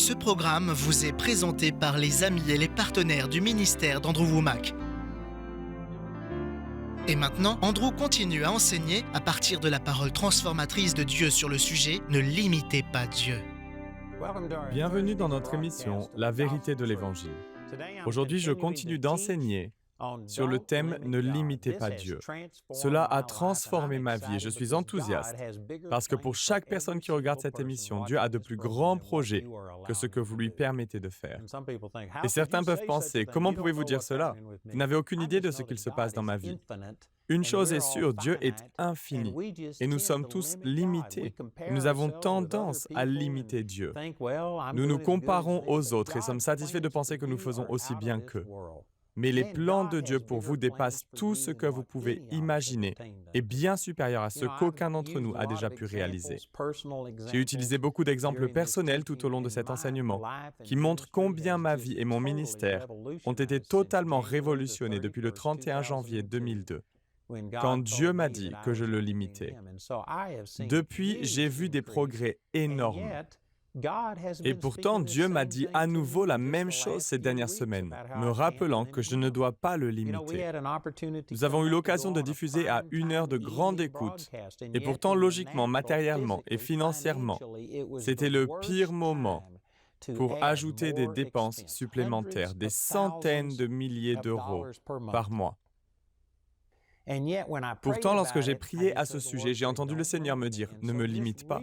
Ce programme vous est présenté par les amis et les partenaires du ministère d'Andrew Wommack. Et maintenant, Andrew continue à enseigner à partir de la parole transformatrice de Dieu sur le sujet « Ne limitez pas Dieu ». Bienvenue dans notre émission « La vérité de l'Évangile ». Aujourd'hui, je continue d'enseigner sur le thème « Ne limitez pas Dieu ». Cela a transformé ma vie et je suis enthousiaste parce que pour chaque personne qui regarde cette émission, Dieu a de plus grands projets que ce que vous lui permettez de faire. Et certains peuvent penser « Comment pouvez-vous dire cela? Vous n'avez aucune idée de ce qu'il se passe dans ma vie. » Une chose est sûre, Dieu est infini et nous sommes tous limités. Nous avons tendance à limiter Dieu. Nous nous comparons aux autres et sommes satisfaits de penser que nous faisons aussi bien qu'eux. Mais les plans de Dieu pour vous dépassent tout ce que vous pouvez imaginer et bien supérieurs à ce qu'aucun d'entre nous a déjà pu réaliser. J'ai utilisé beaucoup d'exemples personnels tout au long de cet enseignement qui montrent combien ma vie et mon ministère ont été totalement révolutionnés depuis le 31 janvier 2002, quand Dieu m'a dit que je le limitais. Depuis, j'ai vu des progrès énormes. Et pourtant, Dieu m'a dit à nouveau la même chose ces dernières semaines, me rappelant que je ne dois pas le limiter. Nous avons eu l'occasion de diffuser à 1 heure de grande écoute, et pourtant, logiquement, matériellement et financièrement, c'était le pire moment pour ajouter des dépenses supplémentaires, des centaines de milliers d'euros par mois. Pourtant, lorsque j'ai prié à ce sujet, j'ai entendu le Seigneur me dire « Ne me limite pas ».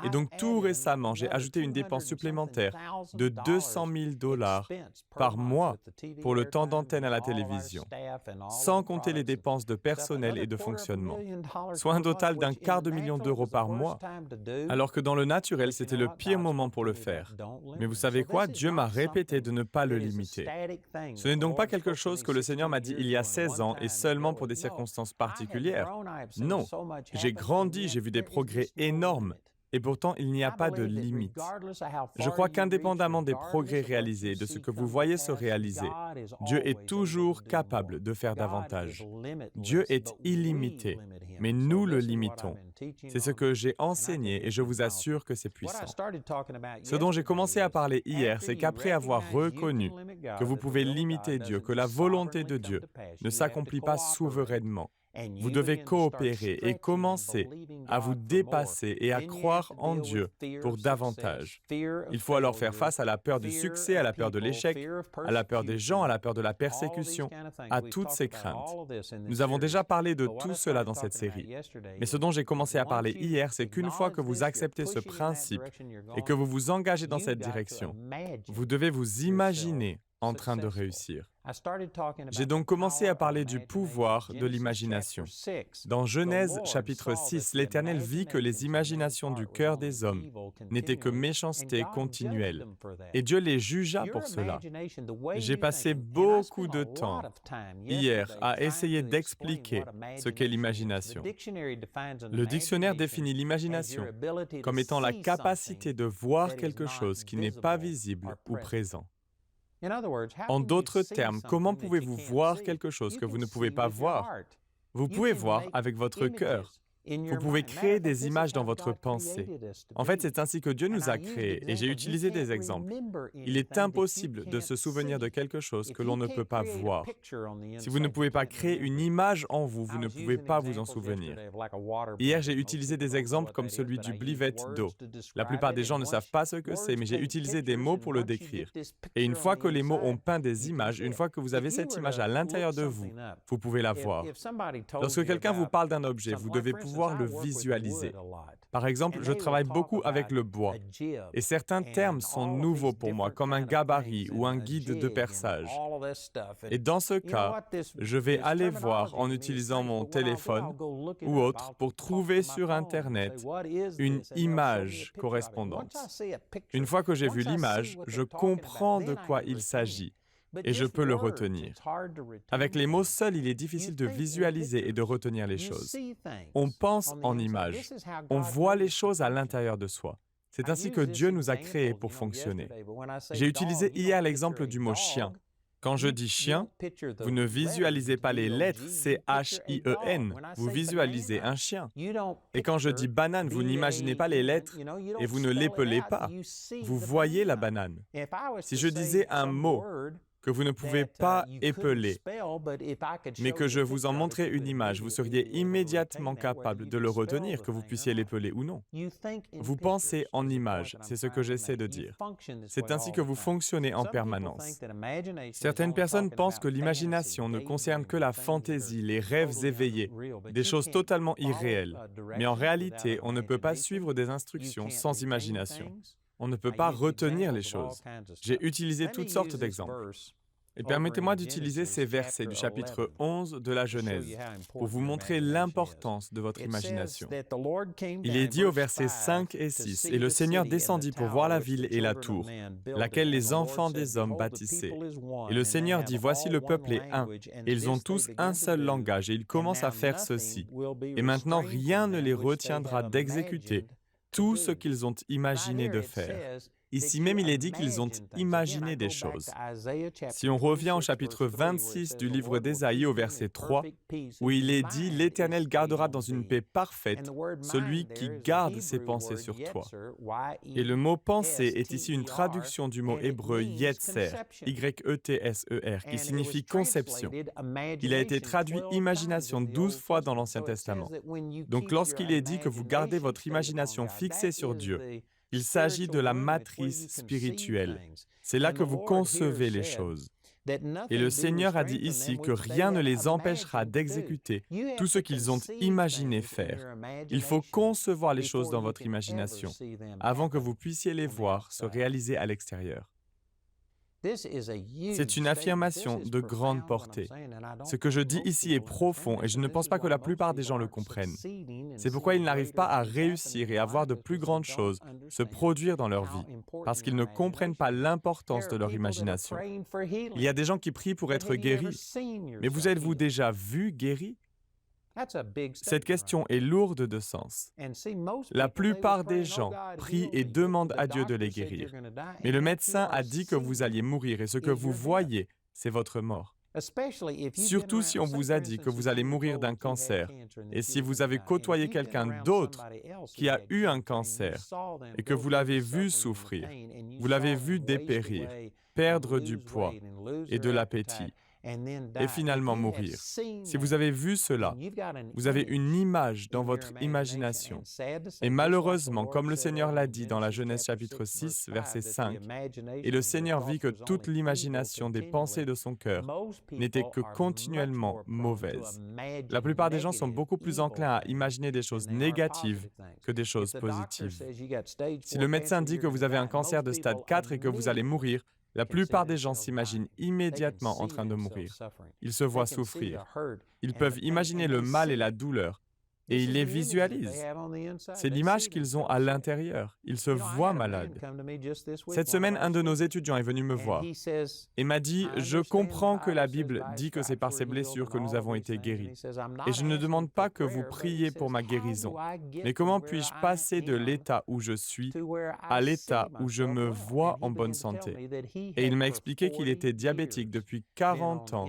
Et donc, tout récemment, j'ai ajouté une dépense supplémentaire de $200,000 par mois pour le temps d'antenne à la télévision, sans compter les dépenses de personnel et de fonctionnement, soit un total $250,000 par mois, alors que dans le naturel, c'était le pire moment pour le faire. Mais vous savez quoi? Dieu m'a répété de ne pas le limiter. Ce n'est donc pas quelque chose que le Seigneur m'a dit il y a 16 ans et seulement pour des circonstances particulières. Non, j'ai grandi, j'ai vu des progrès énormes. Et pourtant, il n'y a pas de limite. Je crois qu'indépendamment des progrès réalisés, de ce que vous voyez se réaliser, Dieu est toujours capable de faire davantage. Dieu est illimité, mais nous le limitons. C'est ce que j'ai enseigné et je vous assure que c'est puissant. Ce dont j'ai commencé à parler hier, c'est qu'après avoir reconnu que vous pouvez limiter Dieu, que la volonté de Dieu ne s'accomplit pas souverainement, vous devez coopérer et commencer à vous dépasser et à croire en Dieu pour davantage. Il faut alors faire face à la peur du succès, à la peur de l'échec, à la peur des gens, à la peur de la persécution, à toutes ces craintes. Nous avons déjà parlé de tout cela dans cette série. Mais ce dont j'ai commencé à parler hier, c'est qu'une fois que vous acceptez ce principe et que vous vous engagez dans cette direction, vous devez vous imaginer en train de réussir. J'ai donc commencé à parler du pouvoir de l'imagination. Dans Genèse chapitre 6, l'Éternel vit que les imaginations du cœur des hommes n'étaient que méchanceté continuelle, et Dieu les jugea pour cela. J'ai passé beaucoup de temps hier à essayer d'expliquer ce qu'est l'imagination. Le dictionnaire définit l'imagination comme étant la capacité de voir quelque chose qui n'est pas visible ou présent. En d'autres termes, comment pouvez-vous voir quelque chose que vous ne pouvez pas voir? Vous pouvez voir avec votre cœur. Vous pouvez créer des images dans votre pensée. En fait, c'est ainsi que Dieu nous a créés, et j'ai utilisé des exemples. Il est impossible de se souvenir de quelque chose que l'on ne peut pas voir. Si vous ne pouvez pas créer une image en vous, vous ne pouvez pas vous en souvenir. Hier, j'ai utilisé des exemples comme celui du blivet d'eau. La plupart des gens ne savent pas ce que c'est, mais j'ai utilisé des mots pour le décrire. Et une fois que les mots ont peint des images, une fois que vous avez cette image à l'intérieur de vous, vous pouvez la voir. Lorsque quelqu'un vous parle d'un objet, vous devez pouvoir le visualiser. Par exemple, je travaille beaucoup avec le bois, et certains termes sont nouveaux pour moi, comme un gabarit ou un guide de perçage. Et dans ce cas, je vais aller voir en utilisant mon téléphone ou autre pour trouver sur Internet une image correspondante. Une fois que j'ai vu l'image, je comprends de quoi il s'agit. Et je peux le retenir. Avec les mots seuls, il est difficile de visualiser et de retenir les choses. On pense en images. On voit les choses à l'intérieur de soi. C'est ainsi que Dieu nous a créés pour fonctionner. J'ai utilisé hier l'exemple du mot chien. Quand je dis chien, vous ne visualisez pas les lettres C-H-I-E-N, vous visualisez un chien. Et quand je dis banane, vous n'imaginez pas les lettres et vous ne l'épelez pas. Vous voyez la banane. Si je disais un mot que vous ne pouvez pas épeler, mais que je vous en montrais une image, vous seriez immédiatement capable de le retenir, que vous puissiez l'épeler ou non. Vous pensez en images, c'est ce que j'essaie de dire. C'est ainsi que vous fonctionnez en permanence. Certaines personnes pensent que l'imagination ne concerne que la fantaisie, les rêves éveillés, des choses totalement irréelles. Mais en réalité, on ne peut pas suivre des instructions sans imagination. On ne peut pas retenir les choses. J'ai utilisé toutes sortes d'exemples. Et permettez-moi d'utiliser ces versets du chapitre 11 de la Genèse pour vous montrer l'importance de votre imagination. Il est dit au versets 5 et 6, « Et le Seigneur descendit pour voir la ville et la tour, laquelle les enfants des hommes bâtissaient. Et le Seigneur dit, voici le peuple est un, et ils ont tous un seul langage, et ils commencent à faire ceci. Et maintenant rien ne les retiendra d'exécuter tout ce qu'ils ont imaginé de faire. » Ici même, il est dit qu'ils ont imaginé des choses. Si on revient au chapitre 26 du livre d'Ésaïe au verset 3, où il est dit « L'Éternel gardera dans une paix parfaite celui qui garde ses pensées sur toi ». Et le mot « pensée » est ici une traduction du mot hébreu « yetzer », Y-E-T-S-E-R, qui signifie « conception ». Il a été traduit « imagination » 12 fois dans l'Ancien Testament. Donc lorsqu'il est dit que vous gardez votre imagination fixée sur Dieu, il s'agit de la matrice spirituelle. C'est là que vous concevez les choses. Et le Seigneur a dit ici que rien ne les empêchera d'exécuter tout ce qu'ils ont imaginé faire. Il faut concevoir les choses dans votre imagination avant que vous puissiez les voir se réaliser à l'extérieur. C'est une affirmation de grande portée. Ce que je dis ici est profond et je ne pense pas que la plupart des gens le comprennent. C'est pourquoi ils n'arrivent pas à réussir et à voir de plus grandes choses se produire dans leur vie, parce qu'ils ne comprennent pas l'importance de leur imagination. Il y a des gens qui prient pour être guéris, mais vous êtes-vous déjà vu guéri? Cette question est lourde de sens. La plupart des gens prient et demandent à Dieu de les guérir. Mais le médecin a dit que vous alliez mourir et ce que vous voyez, c'est votre mort. Surtout si on vous a dit que vous allez mourir d'un cancer et si vous avez côtoyé quelqu'un d'autre qui a eu un cancer et que vous l'avez vu souffrir, vous l'avez vu dépérir, perdre du poids et de l'appétit, et finalement mourir. Si vous avez vu cela, vous avez une image dans votre imagination. Et malheureusement, comme le Seigneur l'a dit dans la Genèse chapitre 6, verset 5, « Et le Seigneur vit que toute l'imagination des pensées de son cœur n'était que continuellement mauvaise. » La plupart des gens sont beaucoup plus enclins à imaginer des choses négatives que des choses positives. Si le médecin dit que vous avez un cancer de stade 4 et que vous allez mourir, la plupart des gens s'imaginent immédiatement en train de mourir. Ils se voient souffrir. Ils peuvent imaginer le mal et la douleur, et ils les visualisent. C'est l'image qu'ils ont à l'intérieur. Ils se voient malades. Cette semaine, un de nos étudiants est venu me voir et m'a dit « Je comprends que la Bible dit que c'est par ces blessures que nous avons été guéris. Et je ne demande pas que vous priez pour ma guérison. Mais comment puis-je passer de l'état où je suis à l'état où je me vois en bonne santé ?» Et il m'a expliqué qu'il était diabétique depuis 40 ans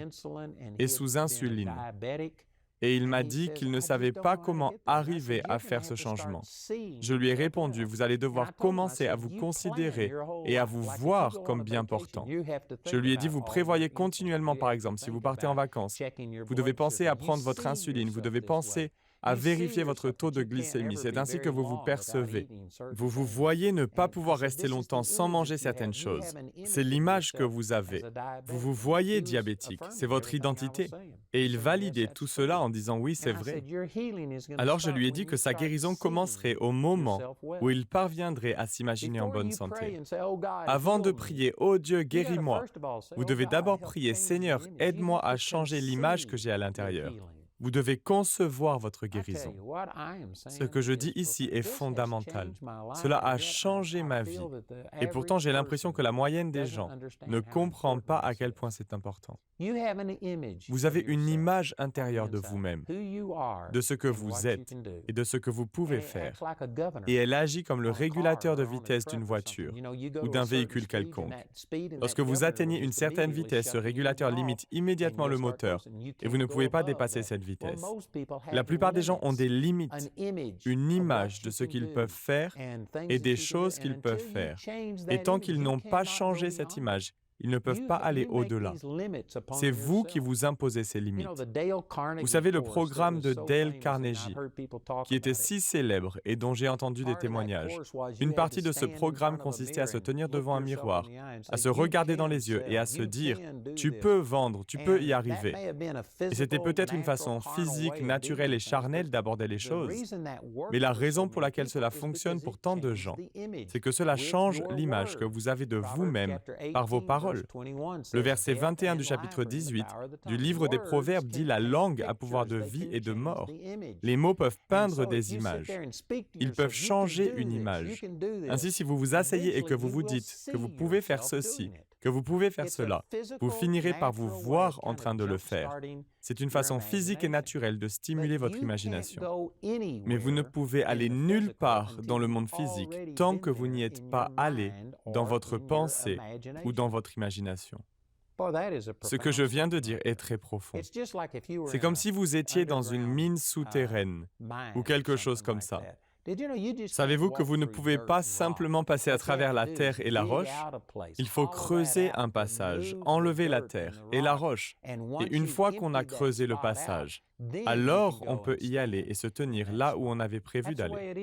et sous insuline. Et il m'a dit qu'il ne savait pas comment arriver à faire ce changement. Je lui ai répondu, vous allez devoir commencer à vous considérer et à vous voir comme bien portant. Je lui ai dit, vous prévoyez continuellement, par exemple, si vous partez en vacances, vous devez penser à prendre votre insuline, vous devez penser à vérifier votre taux de glycémie. C'est ainsi que vous vous percevez. Vous vous voyez ne pas pouvoir rester longtemps sans manger certaines choses. C'est l'image que vous avez. Vous vous voyez diabétique. C'est votre identité. Et il validait tout cela en disant « oui, c'est vrai ». Alors je lui ai dit que sa guérison commencerait au moment où il parviendrait à s'imaginer en bonne santé. Avant de prier « Oh Dieu, guéris-moi », vous devez d'abord prier « Seigneur, aide-moi à changer l'image que j'ai à l'intérieur ». Vous devez concevoir votre guérison. Ce que je dis ici est fondamental. Cela a changé ma vie. Et pourtant, j'ai l'impression que la moyenne des gens ne comprend pas à quel point c'est important. Vous avez une image intérieure de vous-même, de ce que vous êtes et de ce que vous pouvez faire. Et elle agit comme le régulateur de vitesse d'une voiture ou d'un véhicule quelconque. Lorsque vous atteignez une certaine vitesse, ce régulateur limite immédiatement le moteur et vous ne pouvez pas dépasser cette vitesse. La plupart des gens ont des limites, une image de ce qu'ils peuvent faire et des choses qu'ils peuvent faire. Et tant qu'ils n'ont pas changé cette image, ils ne peuvent pas aller au-delà. C'est vous qui vous imposez ces limites. Vous savez, le programme de Dale Carnegie, qui était si célèbre et dont j'ai entendu des témoignages. Une partie de ce programme consistait à se tenir devant un miroir, à se regarder dans les yeux et à se dire « Tu peux vendre, tu peux y arriver ». Et c'était peut-être une façon physique, naturelle et charnelle d'aborder les choses. Mais la raison pour laquelle cela fonctionne pour tant de gens, c'est que cela change l'image que vous avez de vous-même par vos paroles. Le verset 21 du chapitre 18 du livre des Proverbes dit « La langue a pouvoir de vie et de mort ». Les mots peuvent peindre des images. Ils peuvent changer une image. Ainsi, si vous vous asseyez et que vous vous dites que vous pouvez faire ceci, que vous pouvez faire cela, vous finirez par vous voir en train de le faire. C'est une façon physique et naturelle de stimuler votre imagination. Mais vous ne pouvez aller nulle part dans le monde physique tant que vous n'y êtes pas allé dans votre pensée ou dans votre imagination. Ce que je viens de dire est très profond. C'est comme si vous étiez dans une mine souterraine ou quelque chose comme ça. Savez-vous que vous ne pouvez pas simplement passer à travers la terre et la roche? Il faut creuser un passage, enlever la terre et la roche. Et une fois qu'on a creusé le passage, alors on peut y aller et se tenir là où on avait prévu d'aller.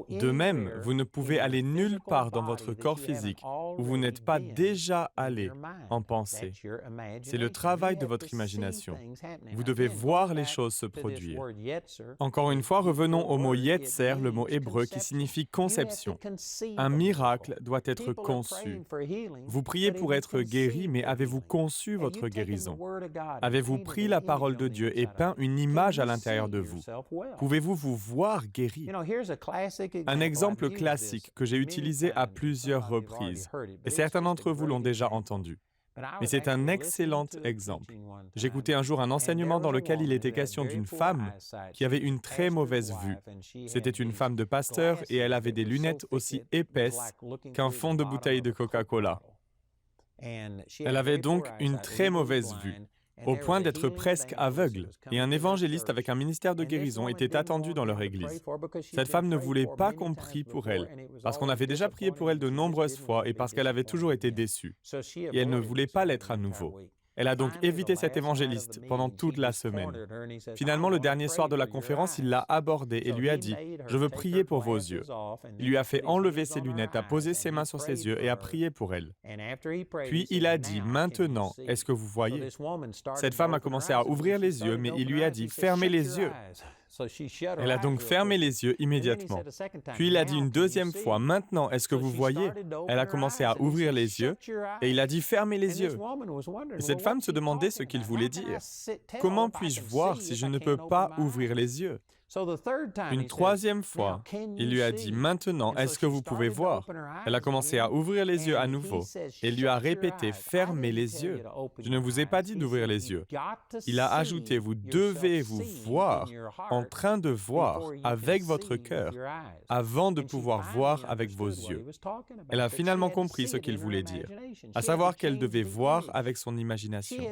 De même, vous ne pouvez aller nulle part dans votre corps physique où vous n'êtes pas déjà allé en pensée. C'est le travail de votre imagination. Vous devez voir les choses se produire. Encore une fois, revenons au mot yetzer, le mot hébreu qui signifie conception. Un miracle doit être conçu. Vous priez pour être guéri, mais avez-vous conçu votre guérison? Avez-vous pris la parole de Dieu et peint une image à l'intérieur de vous? Pouvez-vous vous voir guéri? Un exemple classique que j'ai utilisé à plusieurs reprises, et certains d'entre vous l'ont déjà entendu. Mais c'est un excellent exemple. J'écoutais un jour un enseignement dans lequel il était question d'une femme qui avait une très mauvaise vue. C'était une femme de pasteur et elle avait des lunettes aussi épaisses qu'un fond de bouteille de Coca-Cola. Elle avait donc une très mauvaise vue, au point d'être presque aveugle. Et un évangéliste avec un ministère de guérison était attendu dans leur église. Cette femme ne voulait pas qu'on prie pour elle, parce qu'on avait déjà prié pour elle de nombreuses fois et parce qu'elle avait toujours été déçue. Et elle ne voulait pas l'être à nouveau. Elle a donc évité cet évangéliste pendant toute la semaine. Finalement, le dernier soir de la conférence, il l'a abordé et lui a dit « Je veux prier pour vos yeux ». Il lui a fait enlever ses lunettes, a posé ses mains sur ses yeux et a prié pour elle. Puis il a dit « Maintenant, est-ce que vous voyez ?» Cette femme a commencé à ouvrir les yeux, mais il lui a dit « Fermez les yeux ». Elle a donc fermé les yeux immédiatement. Puis il a dit une deuxième fois, « Maintenant, est-ce que vous voyez ?» Elle a commencé à ouvrir les yeux et il a dit, « Fermez les yeux ». Et cette femme se demandait ce qu'il voulait dire. « Comment puis-je voir si je ne peux pas ouvrir les yeux ?» Une troisième fois, il lui a dit, « Maintenant, est-ce que vous pouvez voir ?» Elle a commencé à ouvrir les yeux à nouveau et lui a répété, « Fermez les yeux. Je ne vous ai pas dit d'ouvrir les yeux. » Il a ajouté, « Vous devez vous voir en train de voir avec votre cœur avant de pouvoir voir avec vos yeux. » Elle a finalement compris ce qu'il voulait dire, à savoir qu'elle devait voir avec son imagination.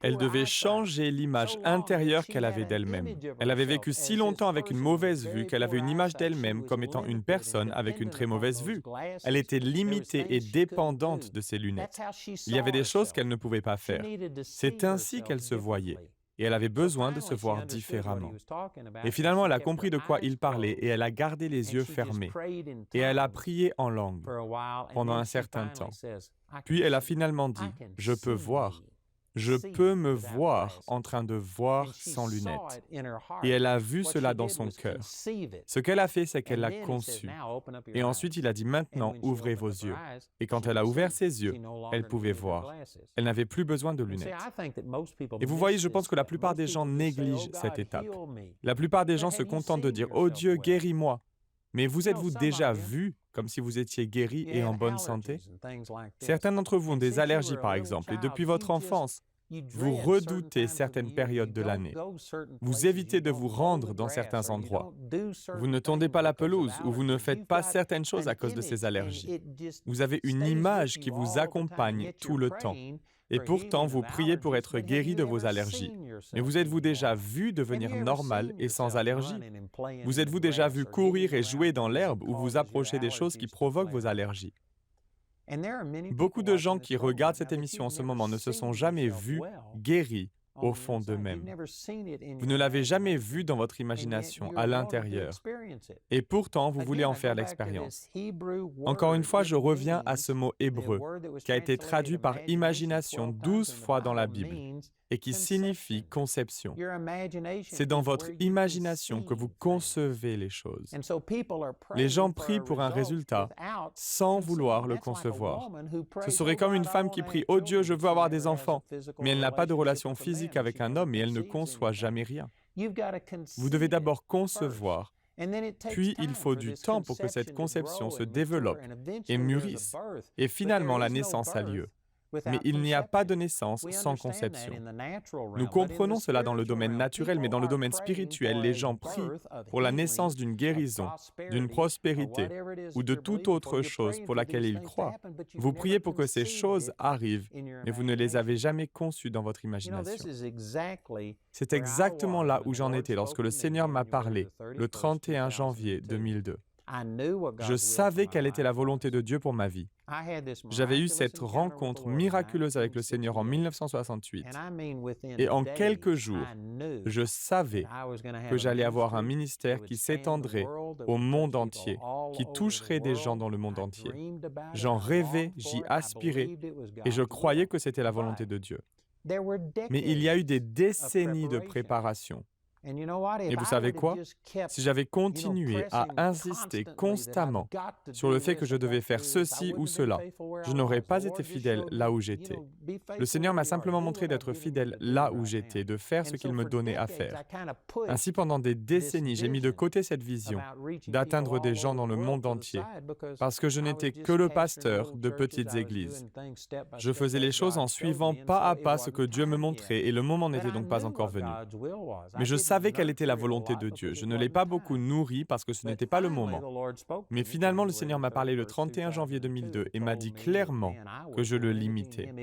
Elle devait changer l'image intérieure qu'elle avait d'elle-même. Elle avait vécu si longtemps avec une mauvaise vue qu'elle avait une image d'elle-même comme étant une personne avec une très mauvaise vue. Elle était limitée et dépendante de ses lunettes. Il y avait des choses qu'elle ne pouvait pas faire. C'est ainsi qu'elle se voyait. Et elle avait besoin de se voir différemment. Et finalement, elle a compris de quoi il parlait et elle a gardé les yeux fermés. Et elle a prié en langue pendant un certain temps. Puis elle a finalement dit, « Je peux voir. Je peux me voir en train de voir sans lunettes. » Et elle a vu cela dans son cœur. Ce qu'elle a fait, c'est qu'elle l'a conçu. Et ensuite, il a dit, « Maintenant, ouvrez vos yeux. » Et quand elle a ouvert ses yeux, elle pouvait voir. Elle n'avait plus besoin de lunettes. Et vous voyez, je pense que la plupart des gens négligent cette étape. La plupart des gens se contentent de dire, « Oh Dieu, guéris-moi. » Mais vous êtes-vous déjà vu comme si vous étiez guéri et en bonne santé? Certains d'entre vous ont des allergies, par exemple, et depuis votre enfance, Vous redoutez certaines périodes de l'année. Vous évitez de vous rendre dans certains endroits. Vous ne tondez pas la pelouse ou vous ne faites pas certaines choses à cause de ces allergies. Vous avez une image qui vous accompagne tout le temps. Et pourtant, vous priez pour être guéri de vos allergies. Mais vous êtes-vous déjà vu devenir normal et sans allergie? Vous êtes-vous déjà vu courir et jouer dans l'herbe ou vous approcher des choses qui provoquent vos allergies? Beaucoup de gens qui regardent cette émission en ce moment ne se sont jamais vus guéris au fond d'eux-mêmes. Vous ne l'avez jamais vu dans votre imagination, à l'intérieur. Et pourtant, vous voulez en faire l'expérience. Encore une fois, je reviens à ce mot hébreu, qui a été traduit par imagination 12 fois dans la Bible, et qui signifie conception. C'est dans votre imagination que vous concevez les choses. Les gens prient pour un résultat sans vouloir le concevoir. Ce serait comme une femme qui prie « Oh Dieu, je veux avoir des enfants », mais elle n'a pas de relation physique avec un homme et elle ne conçoit jamais rien. Vous devez d'abord concevoir, puis il faut du temps pour que cette conception se développe et mûrisse, et finalement la naissance a lieu. Mais il n'y a pas de naissance sans conception. Nous comprenons cela dans le domaine naturel, mais dans le domaine spirituel, les gens prient pour la naissance d'une guérison, d'une prospérité ou de toute autre chose pour laquelle ils croient. Vous priez pour que ces choses arrivent, mais vous ne les avez jamais conçues dans votre imagination. C'est exactement là où j'en étais lorsque le Seigneur m'a parlé, le 31 janvier 2002. Je savais quelle était la volonté de Dieu pour ma vie. J'avais eu cette rencontre miraculeuse avec le Seigneur en 1968. Et en quelques jours, je savais que j'allais avoir un ministère qui s'étendrait au monde entier, qui toucherait des gens dans le monde entier. J'en rêvais, j'y aspirais, et je croyais que c'était la volonté de Dieu. Mais il y a eu des décennies de préparation. Et vous savez quoi? Si j'avais continué à insister constamment sur le fait que je devais faire ceci ou cela, je n'aurais pas été fidèle là où j'étais. Le Seigneur m'a simplement montré d'être fidèle là où j'étais, de faire ce qu'il me donnait à faire. Ainsi, pendant des décennies, j'ai mis de côté cette vision d'atteindre des gens dans le monde entier, parce que je n'étais que le pasteur de petites églises. Je faisais les choses en suivant pas à pas ce que Dieu me montrait, et le moment n'était donc pas encore venu. Mais je savais quelle était la volonté de Dieu. Je ne l'ai pas beaucoup nourri parce que ce n'était pas le moment. Mais finalement, le Seigneur m'a parlé le 31 janvier 2002 et m'a dit clairement que je le limitais.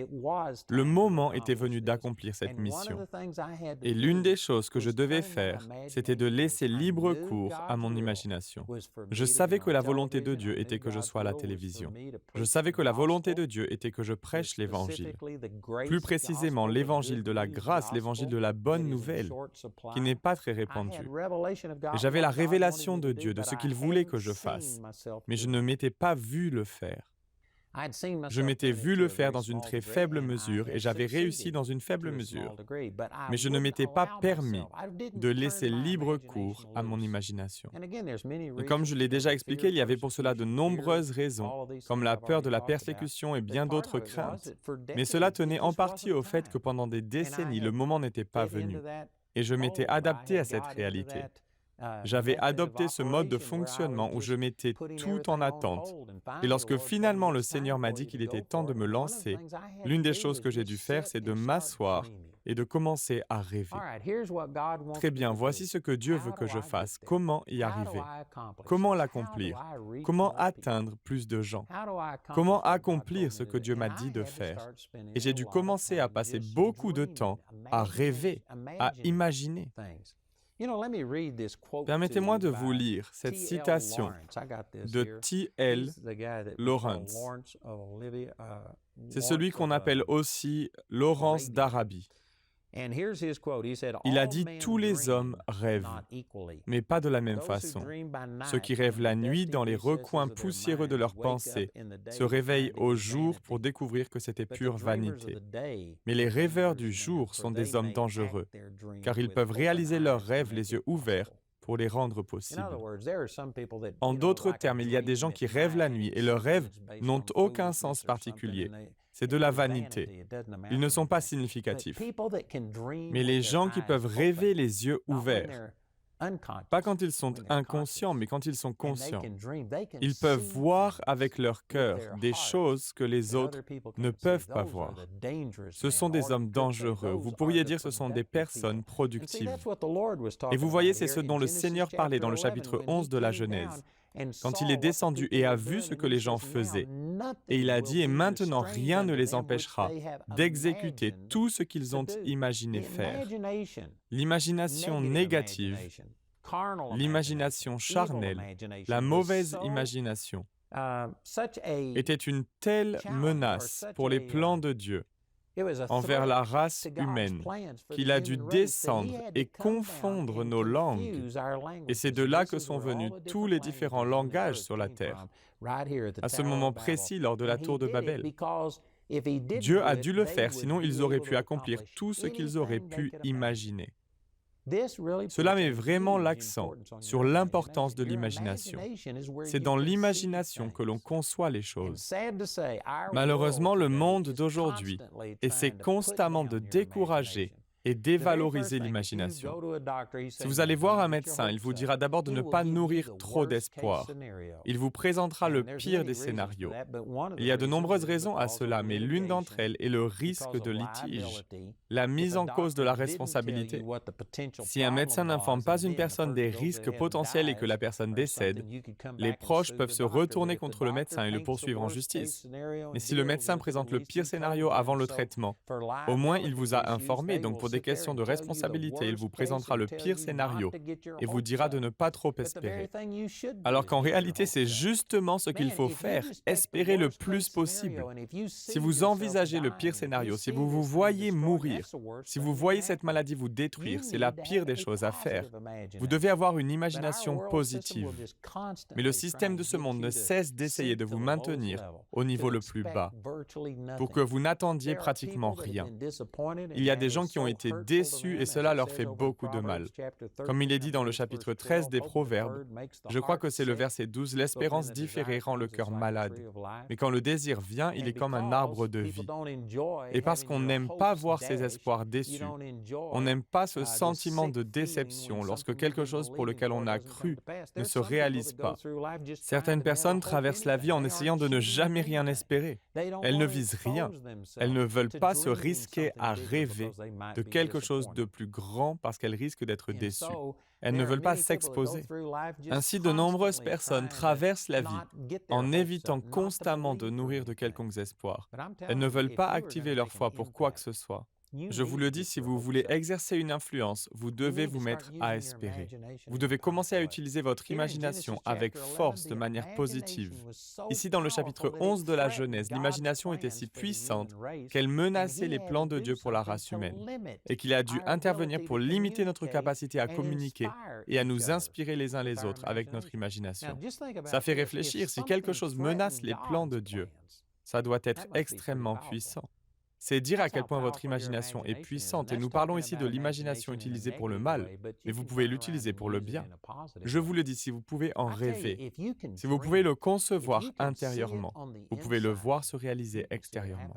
Le moment était venu d'accomplir cette mission. Et l'une des choses que je devais faire, c'était de laisser libre cours à mon imagination. Je savais que la volonté de Dieu était que je sois à la télévision. Je savais que la volonté de Dieu était que je prêche l'Évangile. Plus précisément, l'Évangile de la grâce, l'Évangile de la bonne nouvelle, qui n'est pas très répandu. J'avais la révélation de Dieu, de ce qu'il voulait que je fasse, mais je ne m'étais pas vu le faire. Je m'étais vu le faire dans une très faible mesure et j'avais réussi dans une faible mesure, mais je ne m'étais pas permis de laisser libre cours à mon imagination. Et comme je l'ai déjà expliqué, il y avait pour cela de nombreuses raisons, comme la peur de la persécution et bien d'autres craintes. Mais cela tenait en partie au fait que pendant des décennies, le moment n'était pas venu. Et je m'étais adapté à cette réalité. J'avais adopté ce mode de fonctionnement où je mettais tout en attente. Et lorsque finalement le Seigneur m'a dit qu'il était temps de me lancer, l'une des choses que j'ai dû faire, c'est de m'asseoir et de commencer à rêver. Très bien, voici ce que Dieu veut que je fasse. Comment y arriver? Comment l'accomplir? Comment atteindre plus de gens? Comment accomplir ce que Dieu m'a dit de faire? Et j'ai dû commencer à passer beaucoup de temps à rêver, à imaginer. Permettez-moi de vous lire cette citation de T.L. Lawrence. C'est celui qu'on appelle aussi Lawrence d'Arabie. Il a dit « Tous les hommes rêvent, mais pas de la même façon. Ceux qui rêvent la nuit dans les recoins poussiéreux de leurs pensées se réveillent au jour pour découvrir que c'était pure vanité. Mais les rêveurs du jour sont des hommes dangereux, car ils peuvent réaliser leurs rêves les yeux ouverts pour les rendre possibles. » En d'autres termes, il y a des gens qui rêvent la nuit et leurs rêves n'ont aucun sens particulier. C'est de la vanité. Ils ne sont pas significatifs. Mais les gens qui peuvent rêver les yeux ouverts Pas quand ils sont inconscients, mais quand ils sont conscients. Ils peuvent voir avec leur cœur des choses que les autres ne peuvent pas voir. Ce sont des hommes dangereux. Vous pourriez dire que ce sont des personnes productives. Et vous voyez, c'est ce dont le Seigneur parlait dans le chapitre 11 de la Genèse, quand il est descendu et a vu ce que les gens faisaient. Et il a dit, « Et maintenant, rien ne les empêchera d'exécuter tout ce qu'ils ont imaginé faire. » L'imagination négative, l'imagination charnelle, la mauvaise imagination était une telle menace pour les plans de Dieu envers la race humaine qu'il a dû descendre et confondre nos langues. Et c'est de là que sont venus tous les différents langages sur la terre, à ce moment précis lors de la tour de Babel. Dieu a dû le faire, sinon ils auraient pu accomplir tout ce qu'ils auraient pu imaginer. Cela met vraiment l'accent sur l'importance de l'imagination. C'est dans l'imagination que l'on conçoit les choses. Malheureusement, le monde d'aujourd'hui essaie constamment de décourager et dévaloriser l'imagination. Si vous allez voir un médecin, il vous dira d'abord de ne pas nourrir trop d'espoir. Il vous présentera le pire des scénarios. Il y a de nombreuses raisons à cela, mais l'une d'entre elles est le risque de litige, la mise en cause de la responsabilité. Si un médecin n'informe pas une personne des risques potentiels et que la personne décède, les proches peuvent se retourner contre le médecin et le poursuivre en justice. Mais si le médecin présente le pire scénario avant le traitement, au moins il vous a informé, donc pour des questions de responsabilité, il vous présentera le pire scénario et vous dira de ne pas trop espérer. Alors qu'en réalité, c'est justement ce qu'il faut faire, espérer le plus possible. Si vous envisagez le pire scénario, si vous vous voyez mourir, si vous voyez cette maladie vous détruire, c'est la pire des choses à faire. Vous devez avoir une imagination positive. Mais le système de ce monde ne cesse d'essayer de vous maintenir au niveau le plus bas pour que vous n'attendiez pratiquement rien. Il y a des gens qui ont été déçus et cela leur fait beaucoup de mal. Comme il est dit dans le chapitre 13 des Proverbes, je crois que c'est le verset 12, « L'espérance différée rend le cœur malade, mais quand le désir vient, il est comme un arbre de vie. » Et parce qu'on n'aime pas voir ses espoirs déçus, on n'aime pas ce sentiment de déception lorsque quelque chose pour lequel on a cru ne se réalise pas. Certaines personnes traversent la vie en essayant de ne jamais rien espérer. Elles ne visent rien. Elles ne veulent pas se risquer à rêver de quelque chose de plus grand parce qu'elles risquent d'être déçues. Elles ne veulent pas s'exposer. Ainsi, de nombreuses personnes traversent la vie en évitant constamment de nourrir de quelconques espoirs. Elles ne veulent pas activer leur foi pour quoi que ce soit. Je vous le dis, si vous voulez exercer une influence, vous devez vous mettre à espérer. Vous devez commencer à utiliser votre imagination avec force, de manière positive. Ici, dans le chapitre 11 de la Genèse, l'imagination était si puissante qu'elle menaçait les plans de Dieu pour la race humaine et qu'il a dû intervenir pour limiter notre capacité à communiquer et à nous inspirer les uns les autres avec notre imagination. Ça fait réfléchir, si quelque chose menace les plans de Dieu, ça doit être extrêmement puissant. C'est dire à quel point votre imagination est puissante, et nous parlons ici de l'imagination utilisée pour le mal, mais vous pouvez l'utiliser pour le bien. Je vous le dis, si vous pouvez en rêver, si vous pouvez le concevoir intérieurement, vous pouvez le voir se réaliser extérieurement.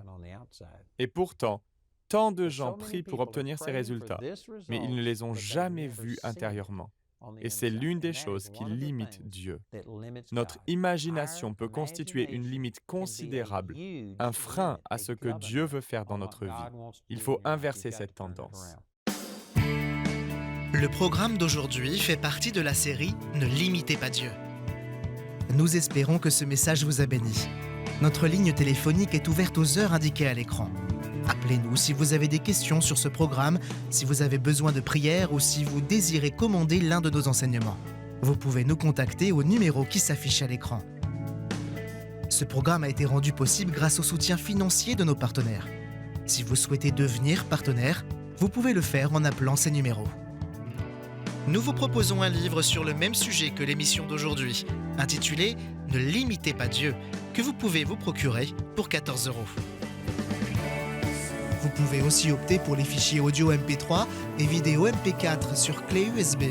Et pourtant, tant de gens prient pour obtenir ces résultats, mais ils ne les ont jamais vus intérieurement. Et c'est l'une des choses qui limite Dieu. Notre imagination peut constituer une limite considérable, un frein à ce que Dieu veut faire dans notre vie. Il faut inverser cette tendance. Le programme d'aujourd'hui fait partie de la série « Ne limitez pas Dieu ». Nous espérons que ce message vous a béni. Notre ligne téléphonique est ouverte aux heures indiquées à l'écran. Appelez-nous si vous avez des questions sur ce programme, si vous avez besoin de prière ou si vous désirez commander l'un de nos enseignements. Vous pouvez nous contacter au numéro qui s'affiche à l'écran. Ce programme a été rendu possible grâce au soutien financier de nos partenaires. Si vous souhaitez devenir partenaire, vous pouvez le faire en appelant ces numéros. Nous vous proposons un livre sur le même sujet que l'émission d'aujourd'hui, intitulé « Ne limitez pas Dieu », que vous pouvez vous procurer pour 14 €. Vous pouvez aussi opter pour les fichiers audio MP3 et vidéo MP4 sur clé USB.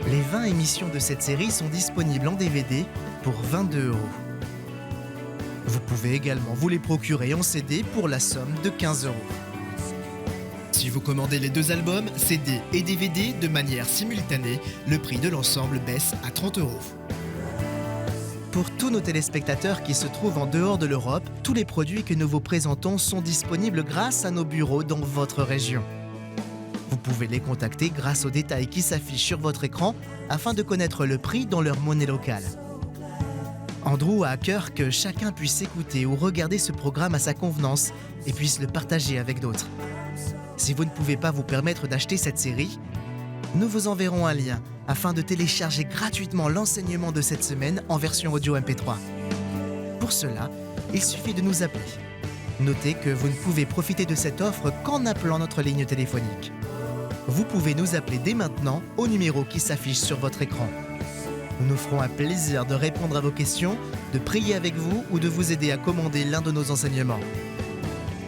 Les 20 émissions de cette série sont disponibles en DVD pour 22 €. Vous pouvez également vous les procurer en CD pour la somme de 15 €. Si vous commandez les 2 albums, CD et DVD de manière simultanée, le prix de l'ensemble baisse à 30 €. Pour tous nos téléspectateurs qui se trouvent en dehors de l'Europe, tous les produits que nous vous présentons sont disponibles grâce à nos bureaux dans votre région. Vous pouvez les contacter grâce aux détails qui s'affichent sur votre écran afin de connaître le prix dans leur monnaie locale. Andrew a à cœur que chacun puisse écouter ou regarder ce programme à sa convenance et puisse le partager avec d'autres. Si vous ne pouvez pas vous permettre d'acheter cette série, nous vous enverrons un lien afin de télécharger gratuitement l'enseignement de cette semaine en version audio MP3. Pour cela, il suffit de nous appeler. Notez que vous ne pouvez profiter de cette offre qu'en appelant notre ligne téléphonique. Vous pouvez nous appeler dès maintenant au numéro qui s'affiche sur votre écran. Nous nous ferons un plaisir de répondre à vos questions, de prier avec vous ou de vous aider à commander l'un de nos enseignements.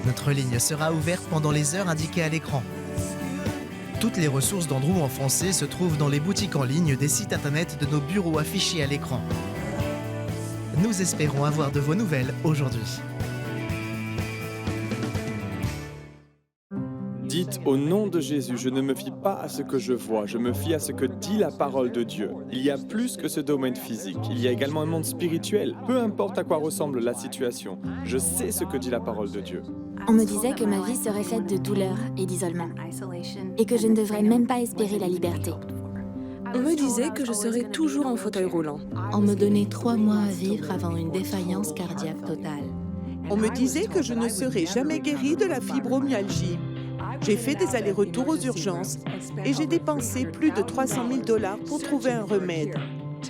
Notre ligne sera ouverte pendant les heures indiquées à l'écran. Toutes les ressources d'Andrew en français se trouvent dans les boutiques en ligne des sites internet de nos bureaux affichés à l'écran. Nous espérons avoir de vos nouvelles aujourd'hui. Dites au nom de Jésus, je ne me fie pas à ce que je vois, je me fie à ce que dit la parole de Dieu. Il y a plus que ce domaine physique, il y a également un monde spirituel. Peu importe à quoi ressemble la situation, je sais ce que dit la parole de Dieu. On me disait que ma vie serait faite de douleur et d'isolement, et que je ne devrais même pas espérer la liberté. On me disait que je serais toujours en fauteuil roulant. On me donnait 3 mois à vivre avant une défaillance cardiaque totale. On me disait que je ne serais jamais guérie de la fibromyalgie. J'ai fait des allers-retours aux urgences et j'ai dépensé plus de 300 000 $ pour trouver un remède.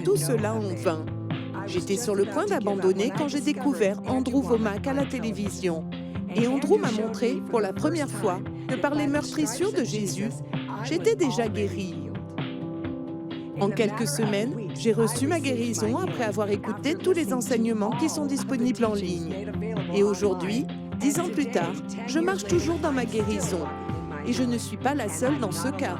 Tout cela en vain. J'étais sur le point d'abandonner quand j'ai découvert Andrew Wommack à la télévision. Et Andrew m'a montré pour la première fois que par les meurtrissures de Jésus, j'étais déjà guérie. En quelques semaines, j'ai reçu ma guérison après avoir écouté tous les enseignements qui sont disponibles en ligne. Et aujourd'hui, 10 ans plus tard, je marche toujours dans ma guérison. Et je ne suis pas la seule dans ce cas.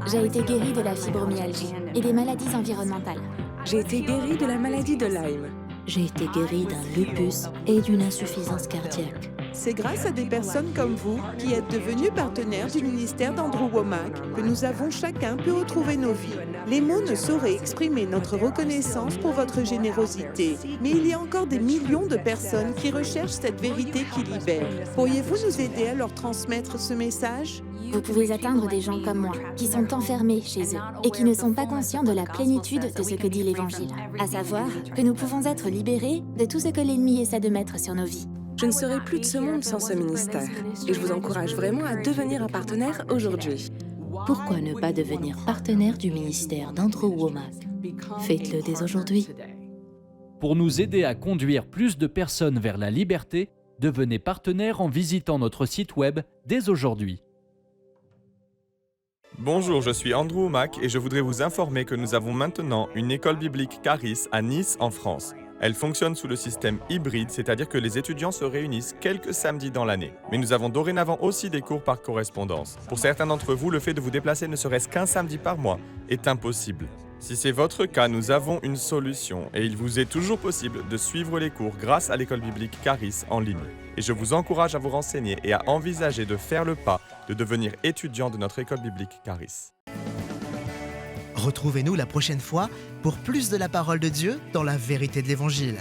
J'ai été guérie de la fibromyalgie et des maladies environnementales. J'ai été guérie de la maladie de Lyme. J'ai été guérie d'un lupus et d'une insuffisance cardiaque. C'est grâce à des personnes comme vous qui êtes devenus partenaires du ministère d'Andrew Wommack que nous avons chacun pu retrouver nos vies. Les mots ne sauraient exprimer notre reconnaissance pour votre générosité, mais il y a encore des millions de personnes qui recherchent cette vérité qui libère. Pourriez-vous nous aider à leur transmettre ce message? Vous pouvez atteindre des gens comme moi, qui sont enfermés chez eux et qui ne sont pas conscients de la plénitude de ce que dit l'Évangile, à savoir que nous pouvons être libérés de tout ce que l'ennemi essaie de mettre sur nos vies. Je ne serai plus de ce monde sans ce ministère. Et je vous encourage vraiment à devenir un partenaire aujourd'hui. Pourquoi ne pas devenir partenaire du ministère d'Andrew Wommack? Faites-le dès aujourd'hui. Pour nous aider à conduire plus de personnes vers la liberté, devenez partenaire en visitant notre site web dès aujourd'hui. Bonjour, je suis Andrew Wommack et je voudrais vous informer que nous avons maintenant une école biblique Charis à Nice, en France. Elle fonctionne sous le système hybride, c'est-à-dire que les étudiants se réunissent quelques samedis dans l'année. Mais nous avons dorénavant aussi des cours par correspondance. Pour certains d'entre vous, le fait de vous déplacer ne serait-ce qu'un samedi par mois est impossible. Si c'est votre cas, nous avons une solution et il vous est toujours possible de suivre les cours grâce à l'école biblique Charis en ligne. Et je vous encourage à vous renseigner et à envisager de faire le pas de devenir étudiant de notre école biblique Charis. Retrouvez-nous la prochaine fois pour plus de la parole de Dieu dans la vérité de l'Évangile.